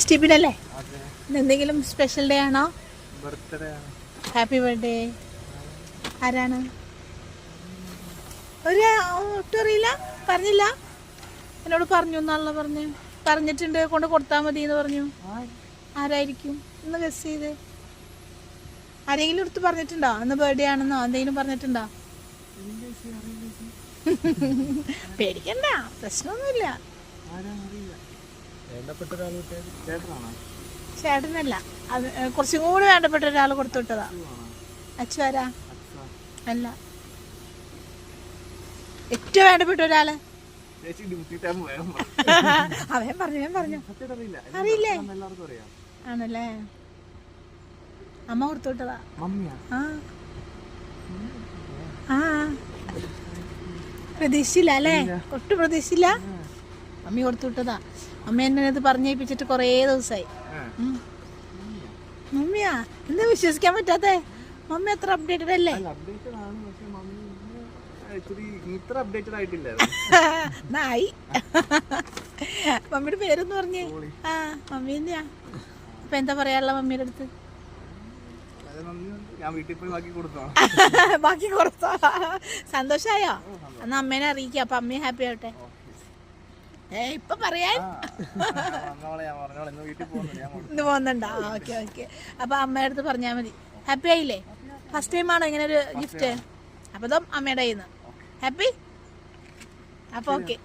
സ്റ്റീബിനല്ലേ? എന്തെങ്കിലും special day ആണോ? Happy birthday. ആരാണ്? ഒരു ഒട്ടും അറിയില്ല, പറഞ്ഞില്ല. എന്നോട് പറഞ്ഞു എന്നാണല്ലോ പറഞ്ഞു. പറഞ്ഞിട്ടുണ്ട്, കൊണ്ട് കൊടുത്താൽ മതി എന്ന് പറഞ്ഞു. ആരായിരിക്കും? ഒന്ന് ഗസ് ചെയ്ത്. ആരെങ്കിലും എടുത്ത് പറഞ്ഞിട്ടുണ്ടോ അന്ന് ബർത്ത്ഡേ ആണെന്നോ എന്തെങ്കിലും പറഞ്ഞിട്ടുണ്ടോ? പേടിക്കണ്ട, പ്രശ്നമൊന്നുമില്ല. ചേട്ടനല്ല, അത് കുറച്ചും കൂടി വേണ്ടപ്പെട്ട ഒരാൾ കൊടുത്തു വിട്ടതാ. അച്ചുവാരാ? അല്ല, ഏറ്റവും വേണ്ടപ്പെട്ട ഒരാള്. അവൻ പറഞ്ഞു അറിയില്ലേ? ആണല്ലേ? അമ്മ കൊടുത്തു വിട്ടതാ. ആ പ്രതീക്ഷിച്ചില്ല അല്ലേ? ഒട്ടും പ്രതീക്ഷിച്ചില്ല. മമ്മി കൊടുത്തു വിട്ടതാ. അമ്മ എന്നെ ഇത് പറഞ്ഞേപ്പിച്ചിട്ട് കുറേ ദിവസമായി. മമ്മിയാ? എന്താ വിശ്വസിക്കാൻ പറ്റാത്തേ? മമ്മി അത്ര അപ്ഡേറ്റഡ് അല്ലേ? നായി. മമ്മിയുടെ പേരൊന്ന് പറഞ്ഞേ. ആ, മമ്മി തന്നെയാ. അപ്പൊ എന്താ പറയാനുള്ള മമ്മിയുടെ അടുത്ത്? ബാക്കി കൊടുത്തോ? സന്തോഷായോ? എന്നാ അമ്മേനെ അറിയിക്കാം, അപ്പൊ അമ്മയെ ഹാപ്പി ആവട്ടെ. ഇപ്പൊ പറയാൻ ഇന്ന് പോകുന്നുണ്ടോ? Okay okay. അപ്പൊ അമ്മയുടെ അടുത്ത് പറഞ്ഞാൽ മതി. ഹാപ്പി ആയില്ലേ? ഫസ്റ്റ് ടൈം ആണോ ഇങ്ങനെ ഒരു ഗിഫ്റ്റ്? അപ്പൊ അമ്മയുടെ കയ്യിൽ നിന്ന് ഹാപ്പി. അപ്പൊ ഓക്കെ.